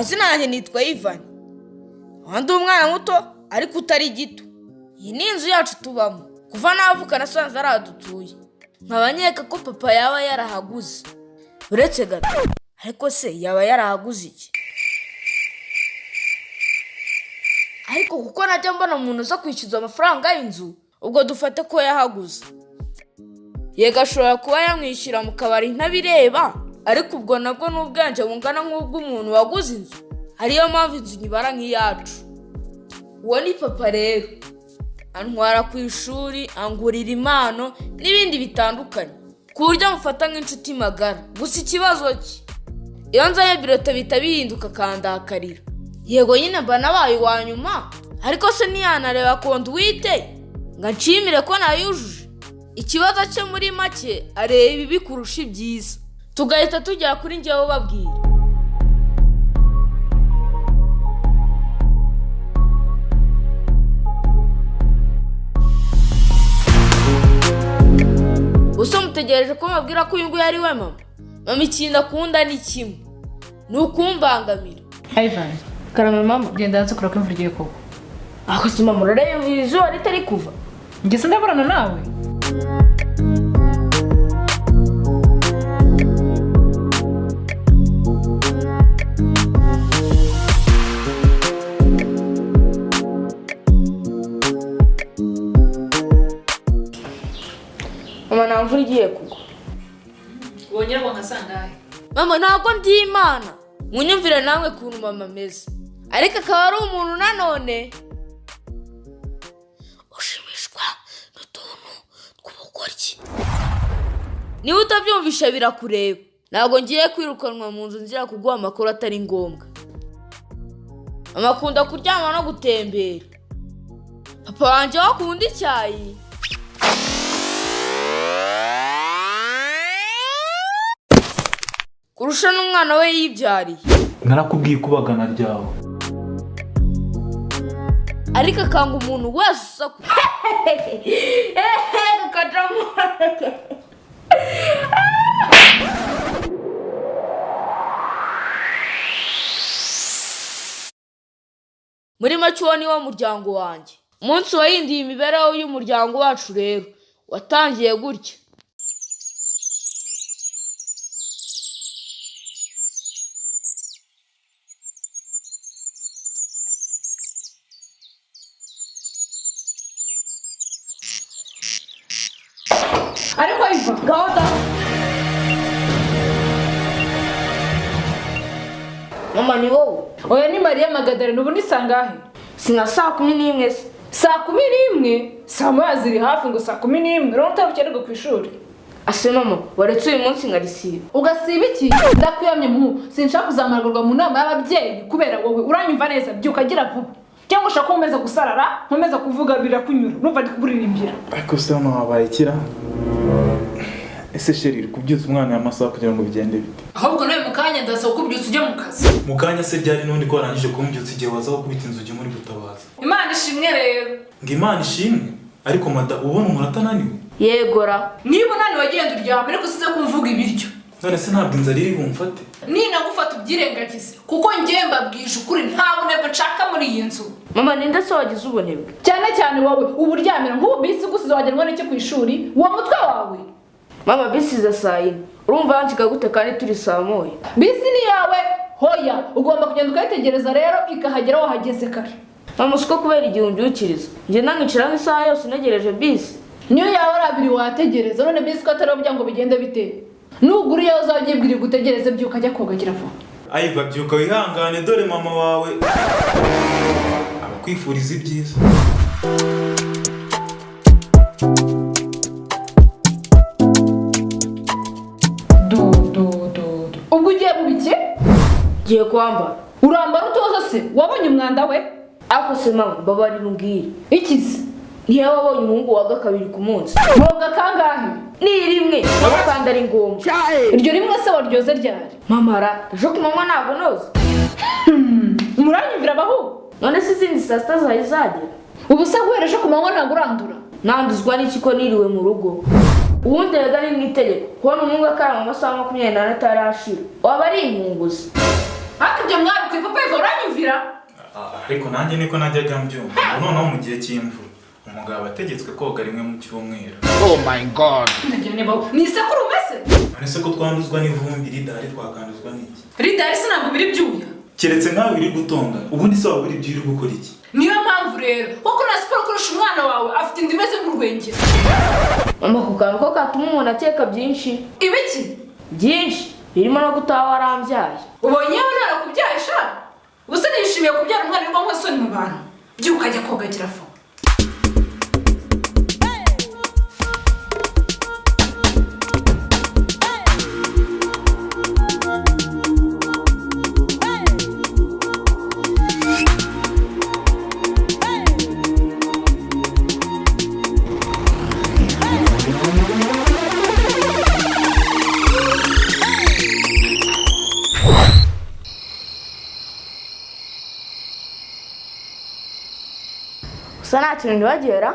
Amazina yanjye nitwa Yvan. Ndi umwana muto ariko utari gito. Iyi ni inzu yacu tubamo. Kuva navuka nasanze aradutuye. Nkabanyeka ko papa yaba yarahaguze. Uretse gato. Ariko se yaba yarahaguze iki? Ariko kuko najya mbona umuntu uza kwishyuza amafaranga y'inzu, ubwo dufate ko yahaguze. Yega ashobora kuba yamwishyura mu kabari ntabireba, ariko ubwo nabwo n'ubwenge bungana nk'ubw'umuntu waguze inzu. Ariyo mpamvu inzu nyibara nk'iyacu. Uwo ni papa rero. Antwara ku ishuri, angurira impano n'ibindi bitandukanye, ku buryo amufata nk'inshuti magara. Gusa ikibazo cye, iyo nzaye birote bihita bihinduka akandakarira. Yego nyine mba nabaye uwa nyuma, ariko se ntiyanareba konduwite ngo nshimire ko nayujuje. Ikibazo cye muri make areba ibibi kurusha ibyiza. Tugahita tugera kuri njyewe babwira. Gusa mutegereje ko mabwira ko uyu nguyu ari we mama? Mama ikintu akunda ni kimwe, ni ukumbangamira. Yvan, Karame mama. genda nze kurako imvura igiye kugwa. Ako si mama urareba izuba ritari kuva? Njye se ndaburana nawe. Mama nta mvura igiye kugwa. Ubonye ngo nkasangahe? Mama ntabwo ndi Imana. Munyumvire namwe kuntu mama ameze. Ariko akaba ari umuntu nanone ushimishwa n'utuntu tw'ubugoryi. Niba utabyumvisha birakureba. Ntabwo ngiye kwirukanwa mu nzu nzira kuguha amakuru atari ngombwa. Mama akunda kuryama no gutembera. Papa wanjye wakunda icyayi. Kurusha n'umwana we yibyariye. Narakubwiye kubagana ryawe. Ariko akanga umuntu wese usakuza. Kakajamo. Muri make uwo ni wo muryango wanjye. Umunsi wahinduye imibereho y'umuryango wacu rero watangiye gutya. Ariko Yvan, Gahunda. Mama ni wowe? oya ni Mariya Magadarena, ubu ni sangahe? Sina saa 11 se. Saa 11? Saa moya ziri hafi ngo saa 11. Rero utabukererwa ku ishuri. Ase mama, waretse uyu munsi ngarisiba. Ugasiba iki? Ndakwiyamye mu. Sinshaka kuzamarwa mu nama y'ababyeyi kubera wowe. Uranyumva neza, byuka gira vuba. Cyangwa ushaka kumeza gusarara, nkomeza kuvuga birakunyura. Numva ndi kuburirimbira. Ariko se hano habaye ikira? Ese sheri kubyutsa umwana y'amasaha kugira ngo bigende bite? Ahubwo nawe mukanya ndasaba kubyutsa ujye mu kazi. Mukanya se ryari n'undi ko warangije kumbyutsa igihe waza gukubita inzugi muri gutabaza. Imana ishimwe rero. Ngo Imana ishimwe, ariko mada ubona umuntu atananiwe? Yegora. Niba unaniwe agenda uryama ariko size kumvuga ibiryo. None se ntabwo inzara iri bumfate? Ninagufata ubyirengagize kuko njye mbabwije ukuri nta bunebwe nshaka muri iyi nzu. Mama ninde se wagize ubunebwe? Cyane wowe uburyamira nk'ubu bisi gusize wagerwa n'icyo ku ishuri uwo mutwe wawe. Mama bisi za saa 4. Urumva yanzika gute kandi turi saa moya? Bisi ni yawe. Hoya ugomba kugenda ukayitegereza rero ikahagera wahageze kare. Mama siko kubera igihe umbyukiriza. Njye nangicara nk'isaha yose negereje bisi. Niyo yawe arabiri wategereza none bisi ko atari byo ngo bigende bite. Nuguri yawe uzagibwira gutegereze byuka ajya kogagira vuba. Ayiva byuka wihangane dore mama wawe abakwifuriza ibyiza. Ubwo ugiye mu biki? Giye kwambara. Urambara utoza se? Wabonye umwanda we? Ako se mama babarira umbwire. Ikizi? Niyo wabonye umuhungu waga 2 ku munsi. Mwoga kangahe? Ni rimwe. Abakanda ari ngombwa. Iryo rimwe se waryoze ryari? Mama ra, ejo kumanywa ntabwo noze. Muranyumvira abahu? None se izindi saa 6 zahizagera. Ubu se guhereje kumanywa ntabwo urandura? Nanduzwa n'iki ko niriwe mu rugo. ubundi rega ni mwitegeko kubona umuhungu akarama amasaha 24 atarashira waba ari inkunguzi. Ariko ibyo mwabikwiye papa uranyumvira? ariko nanjye niko najyaga mbyumva ngo noneho mu gihe cy'imvura umugabo ategetswe koga rimwe mu cyumweru. Oh my god. Ni isekuru umese? None se ko twanduzwa n'ivumbi ridahari twakanduzwa n'iki? Ridahari se ntabwo biri byuya. Keretse nkawe biri gutonga ubundi se waba uri byiri gukora iki? Niyo mpamvu rero kuko na siporo kurusha umwana wawe afite indi imeze nk'urwengero. mama ku kantu ko katuma umuntu akeka byinshi. Ibiki? Byinshi birimo no gutaha warambyaye. Ubonye yewe narakubyaye sha? Ubuse nishimiye kubyara umwana w'umwe nk'isoni mu bantu. Byuka ukajya koga gira vuba. Gusa nta kintu ntibagera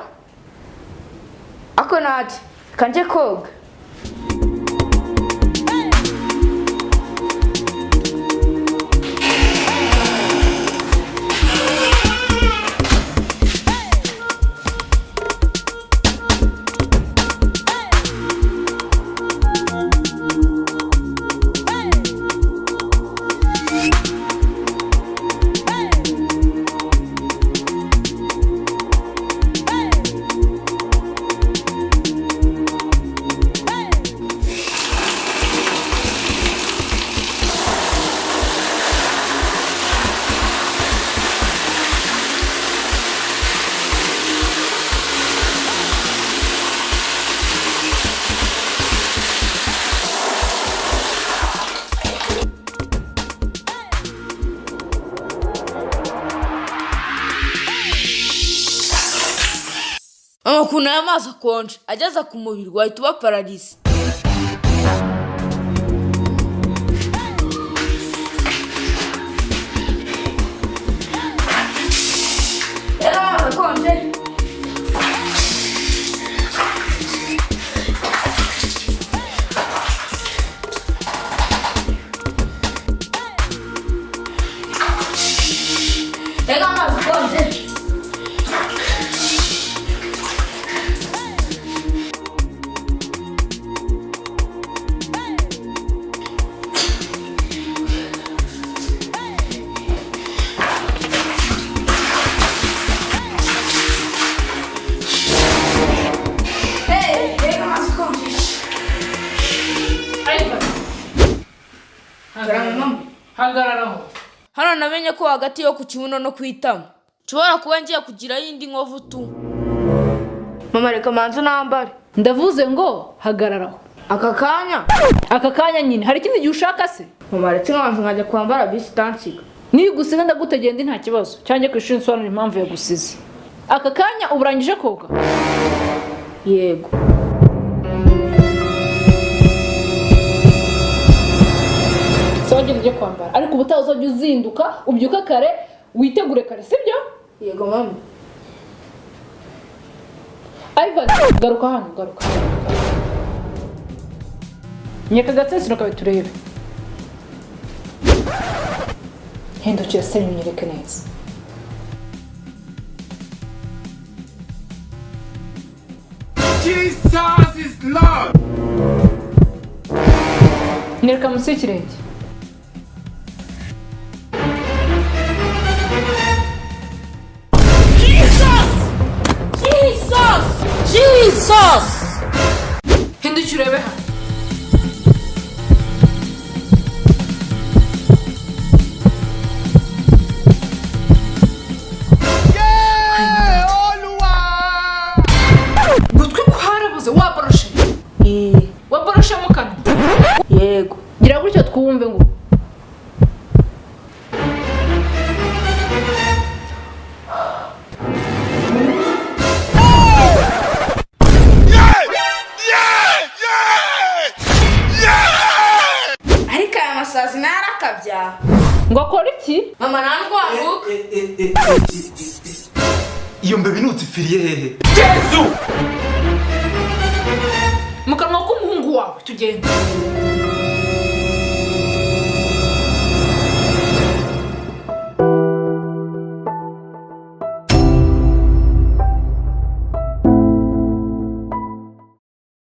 ako ntacyo kanje koga. Mama ukuntu aya mazi akonje ageza ku mubiri wahita uba pararize. Rero amazi akonje Hagararaho. hano namenye ko hagati yo ku kibuno no kwitama nshobora kuba ngiye kugira yindi nkovu tu. Mama reka manzu nambare. Ndavuze ngo hagararaho. Aka kanya nyine hari ikindi gihe ushaka se? mama retse nkabanza nkajya kwambara bisi tansiga. Nigusiga ndagutegenda nta kibazo. Cyanjye ku ishuri nsobanura impamvu yagusize. Aka kanya uburangije koga? Yego. Sogera ujye kwambara ariko ubutaha uzajya uzinduka ubyuka kare witegure kare sibyo? Yego mama. Yvan garuka hano garuka. Nyeka gatsensino kawe turebe. Hindukira se nyereke neza. Jesus is Lord. Nyereka munsi y'ikirenge. Jesus! Hindukira urebe hano. Gutwi kwarabuze waboroshe. Waboroshe mu kanwa. Yego. Gira gutyo twumve ngo. Ariko aya masazi narakabya. Ngo akora iki? Mama nandwaruka. Iyo mbe binutse ifiriye hehe? Mu kanwa k'umuhungu wawe tugenda.